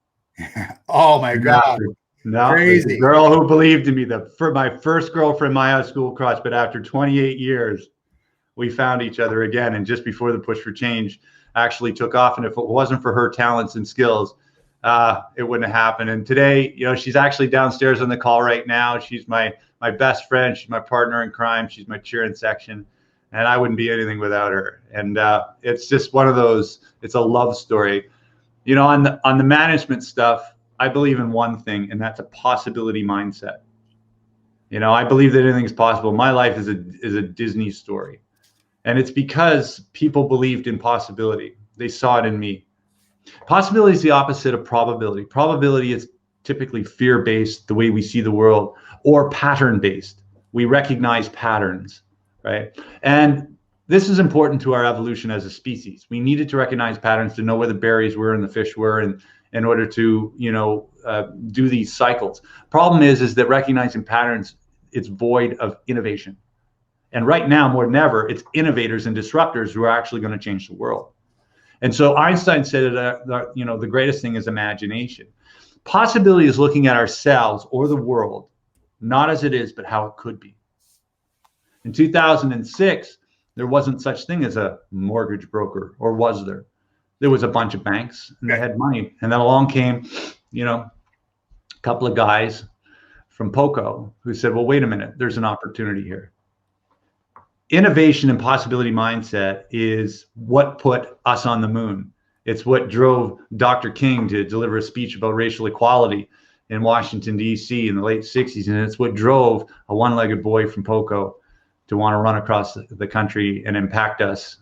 Oh my God. No, crazy. The girl who believed in me, for my first girlfriend, my high school crush, but after 28 years, we found each other again. And just before the push for change actually took off, and if it wasn't for her talents and skills, it wouldn't have happened. And today, she's actually downstairs on the call right now. She's my best friend. She's my partner in crime. She's my cheering section. And I wouldn't be anything without her. And it's just one of those, it's a love story. On the management stuff, I believe in one thing, and that's a possibility mindset. I believe that anything's possible. My life is a Disney story. And it's because people believed in possibility. They saw it in me. Possibility is the opposite of probability. Probability is typically fear-based, the way we see the world, or pattern-based. We recognize patterns, right? And this is important to our evolution as a species. We needed to recognize patterns to know where the berries were and the fish were, and in order to, do these cycles. Problem is that recognizing patterns, it's void of innovation. And right now, more than ever, it's innovators and disruptors who are actually going to change the world. And so Einstein said that, the greatest thing is imagination. Possibility is looking at ourselves or the world, not as it is, but how it could be. In 2006, there wasn't such thing as a mortgage broker, or was there? There was a bunch of banks, and they had money. And then along came, a couple of guys from POCO who said, well, wait a minute, there's an opportunity here. Innovation and possibility mindset is what put us on the moon. It's what drove Dr. King to deliver a speech about racial equality in Washington, D.C. in the late 60s. And it's what drove a one-legged boy from POCO to want to run across the country and impact us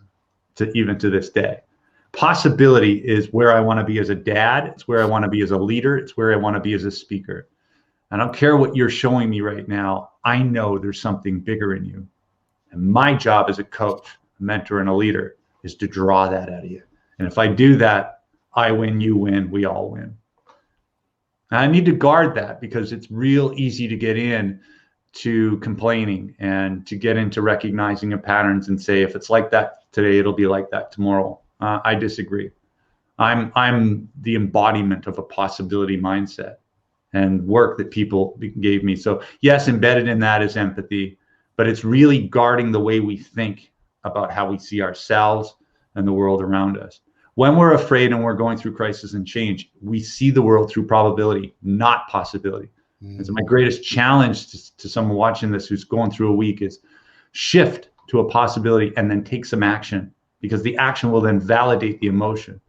even to this day. Possibility is where I want to be as a dad. It's where I want to be as a leader. It's where I want to be as a speaker. I don't care what you're showing me right now. I know there's something bigger in you. And my job as a coach, a mentor, and a leader is to draw that out of you. And if I do that, I win, you win, we all win. And I need to guard that, because it's real easy to get in to complaining and to get into recognizing the patterns and say, if it's like that today, it'll be like that tomorrow. I disagree. I'm the embodiment of a possibility mindset and work that people gave me. So yes, embedded in that is empathy, but it's really guarding the way we think about how we see ourselves and the world around us. When we're afraid and we're going through crisis and change, we see the world through probability, not possibility. And so my greatest challenge to someone watching this who's going through a week is shift to a possibility and then take some action, because the action will then validate the emotion.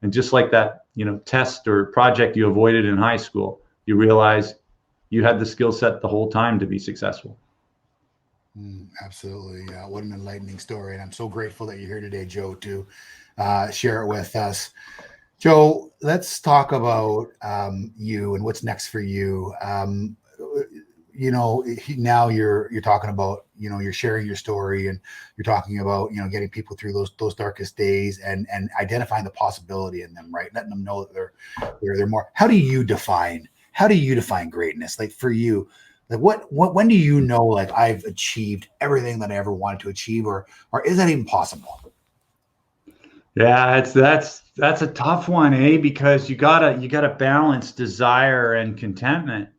And just like that, test or project you avoided in high school, you realize you had the skill set the whole time to be successful. Absolutely. What an enlightening story. And I'm so grateful that you're here today, Joe, to share it with us. Joe, let's talk about you and what's next for you. Now you're talking about, you're sharing your story, and you're talking about, getting people through those darkest days, and identifying the possibility in them, right? Letting them know that they're more. How do you define greatness? Like for you, like when do you know, like, I've achieved everything that I ever wanted to achieve, or is that even possible? Yeah, that's a tough one, because you gotta balance desire and contentment,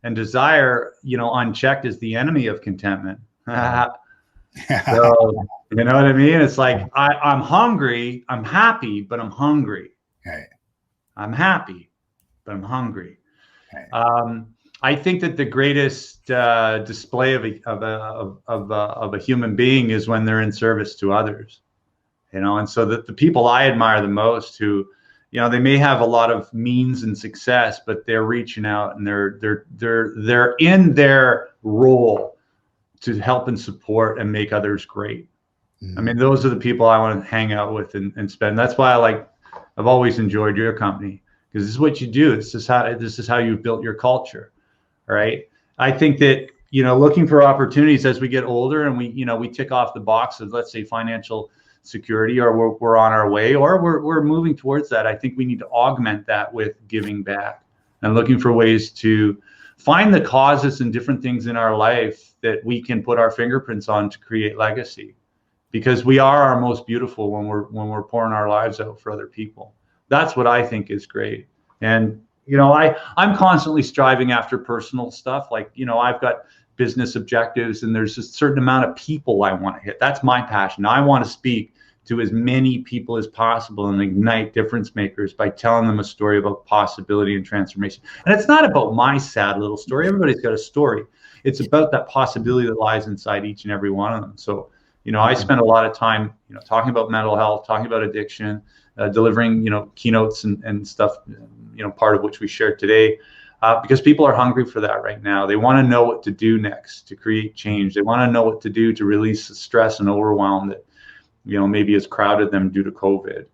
and desire, unchecked, is the enemy of contentment. So, you know what I mean? It's like I'm hungry, I'm happy, but I'm hungry. Right. I'm happy, but I'm hungry. Right. I think that the greatest display of a human being is when they're in service to others. And so that the people I admire the most, who, they may have a lot of means and success, but they're reaching out, and they're in their role to help and support and make others great. I mean, those are the people I want to hang out with and spend. That's why I've always enjoyed your company, because this is what you do. This is how you've built your culture, right? I think that, looking for opportunities as we get older, and we tick off the box of, let's say, financial security, or we're on our way, or we're moving towards that. I think we need to augment that with giving back and looking for ways to find the causes and different things in our life that we can put our fingerprints on to create legacy, because we are our most beautiful when we're pouring our lives out for other people. That's what I think is great. And I'm constantly striving after personal stuff. Like, I've got business objectives, and there's a certain amount of people I want to hit. That's my passion. I want to speak to as many people as possible and ignite difference makers by telling them a story about possibility and transformation. And it's not about my sad little story. Everybody's got a story. It's about that possibility that lies inside each and every one of them. So, I spend a lot of time, talking about mental health, talking about addiction, delivering, keynotes and stuff, part of which we shared today. Because people are hungry for that right now. They want to know what to do next to create change. They want to know what to do to release the stress and overwhelm that, maybe has crowded them due to COVID.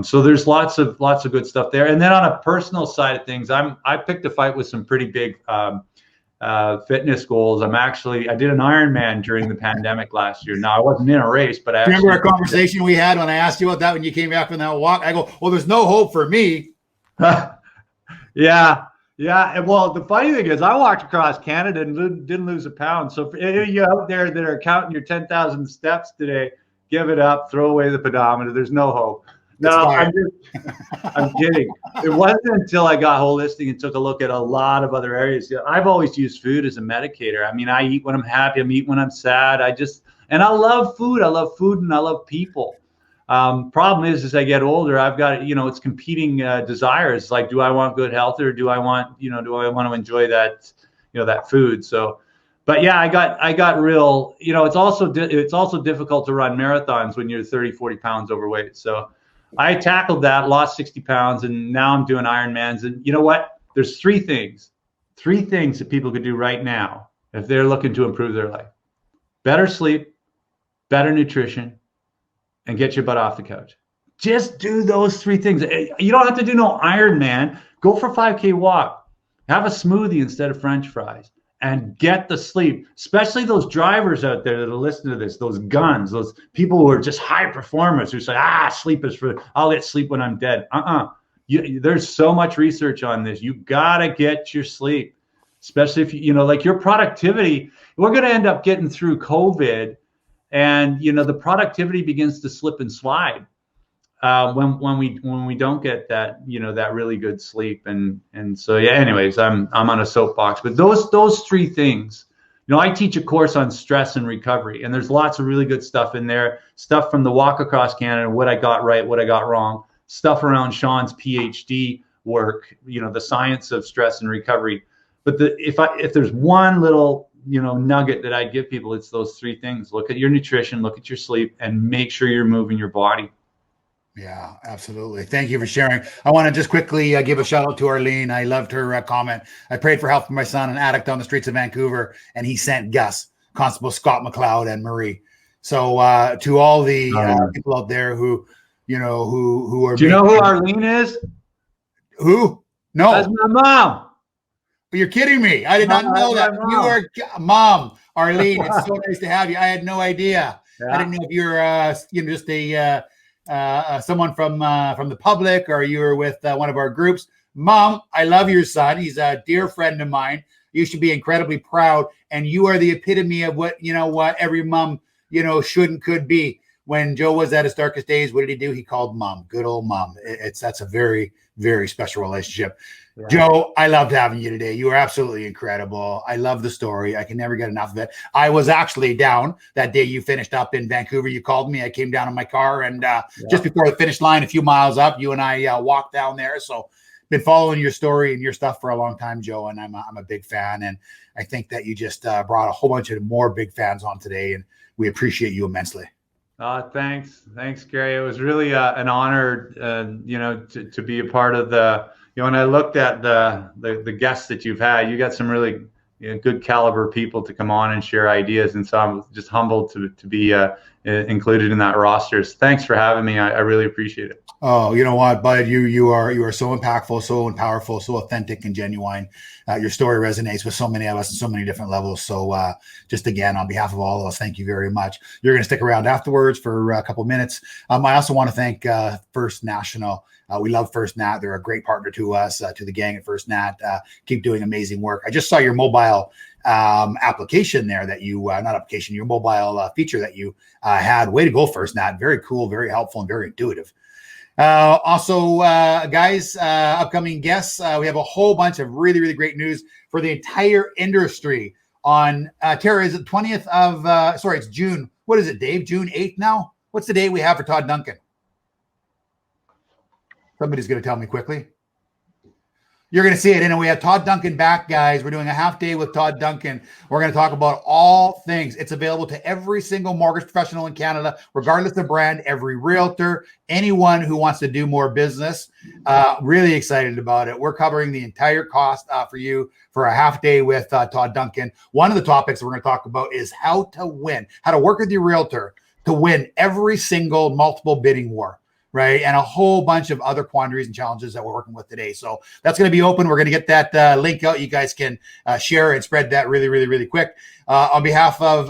So there's lots of good stuff there. And then on a personal side of things, I picked a fight with some pretty big fitness goals. I did an Ironman during the pandemic last year. Now, I wasn't in a race, but I remember our conversation we had when I asked you about that when you came back from that walk. I go, well, there's no hope for me. Yeah, well, the funny thing is, I walked across Canada and didn't lose a pound. So for any of you out there that are counting your 10,000 steps today, give it up, throw away the pedometer. There's no hope. No, I'm kidding. It wasn't until I got holistic and took a look at a lot of other areas. I've always used food as a medicator. I mean, I eat when I'm happy. I eat when I'm sad. And I love food. I love food, and I love people. Problem is, as I get older, I've got, it's competing desires. Like, do I want good health, or do I want to enjoy that, that food? So, but yeah, I got real, it's also difficult to run marathons when you're 30, 40 pounds overweight. So I tackled that, lost 60 pounds, and now I'm doing Ironmans. And you know what? There's three things that people could do right now if they're looking to improve their life: better sleep, better nutrition, and get your butt off the couch. Just do those three things. You don't have to do no Ironman. Go for a 5K walk. Have a smoothie instead of French fries, and get the sleep. Especially those drivers out there that are listening to this, those guns, those people who are just high performers who say, sleep is I'll get sleep when I'm dead. There's so much research on this. You gotta get your sleep, especially if like your productivity. We're gonna end up getting through COVID, and the productivity begins to slip and slide when we don't get that that really good sleep. And so anyways, I'm on a soapbox, but those three things. I teach a course on stress and recovery, and there's lots of really good stuff in there. Stuff from the walk across Canada, what I got right, what I got wrong. Stuff around Sean's PhD work, the science of stress and recovery. But if there's one little nugget that I give people, it's those three things. Look at your nutrition, look at your sleep, and make sure you're moving your body. Yeah, absolutely. Thank you for sharing. I want to just quickly give a shout out to Arlene. I loved her comment. I prayed for help for my son, an addict on the streets of Vancouver, and he sent Gus, Constable Scott McLeod, and Marie. So to all the people out there who are. Do you know who Arlene is? Who? No. That's my mom. You're kidding me. I did not know that. You are mom. Arlene, it's so nice to have you. I had no idea. Yeah. I didn't know if you're just someone from the public, or you were with one of our groups. Mom, I love your son. He's a dear friend of mine. You should be incredibly proud, and you are the epitome of what every mom should and could be. When Joe was at his darkest days, what did he do? He called mom. Good old mom. That's a very, very special relationship. Yeah. Joe, I loved having you today. You were absolutely incredible. I love the story. I can never get enough of it. I was actually down that day you finished up in Vancouver. You called me. I came down in my car, and just before the finish line, a few miles up, you and I walked down there. So been following your story and your stuff for a long time, Joe, and I'm a big fan. And I think that you just brought a whole bunch of more big fans on today, and we appreciate you immensely. Thanks, Gary. It was really an honor, to be a part of the. When I looked at the guests that you've had, you got some really good caliber people to come on and share ideas, and so I'm just humbled to be included in that roster. So thanks for having me. I really appreciate it. Oh, you know what, bud? You are so impactful, so powerful, so authentic and genuine. Your story resonates with so many of us on so many different levels. So just again, on behalf of all of us, thank you very much. You're going to stick around afterwards for a couple of minutes. I also want to thank First National. We love First Nat. They're a great partner to us, to the gang at First Nat. Keep doing amazing work. I just saw your mobile application there that you, not application, your mobile feature that you had. Way to go, First Nat. Very cool, very helpful, and very intuitive. Also, guys, upcoming guests, we have a whole bunch of really, really great news for the entire industry on, Tara, is it 20th of, it's June. What is it, Dave? June 8th now? What's the date we have for Todd Duncan? Somebody's going to tell me quickly. You're going to see it. And we have Todd Duncan back, guys. We're doing a half day with Todd Duncan. We're going to talk about all things. It's available to every single mortgage professional in Canada, regardless of brand, every realtor, anyone who wants to do more business. Really excited about it. We're covering the entire cost for you for a half day with Todd Duncan. One of the topics we're going to talk about is how to win, how to work with your realtor to win every single multiple bidding war. Right. And a whole bunch of other quandaries and challenges that we're working with today. So that's going to be open. We're going to get that link out. You guys can share and spread that really, really, really quick. On behalf of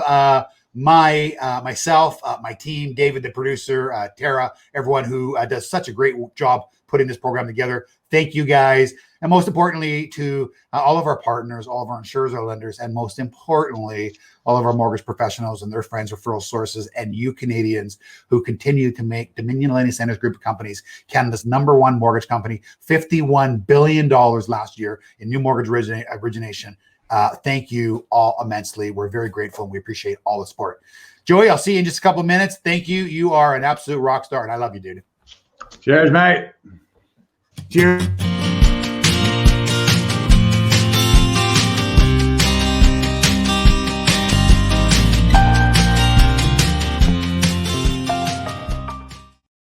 myself, my team, David, the producer, Tara, everyone who does such a great job putting this program together. Thank you guys. And most importantly, to all of our partners, all of our insurers, our lenders, and most importantly, all of our mortgage professionals and their friends, referral sources, and you Canadians who continue to make Dominion Lending Centers Group of Companies Canada's #1 mortgage company, $51 billion last year in new mortgage origination. Thank you all immensely. We're very grateful, and we appreciate all the support. Joey, I'll see you in just a couple of minutes. Thank you. You are an absolute rock star, and I love you, dude. Cheers, mate. Cheers.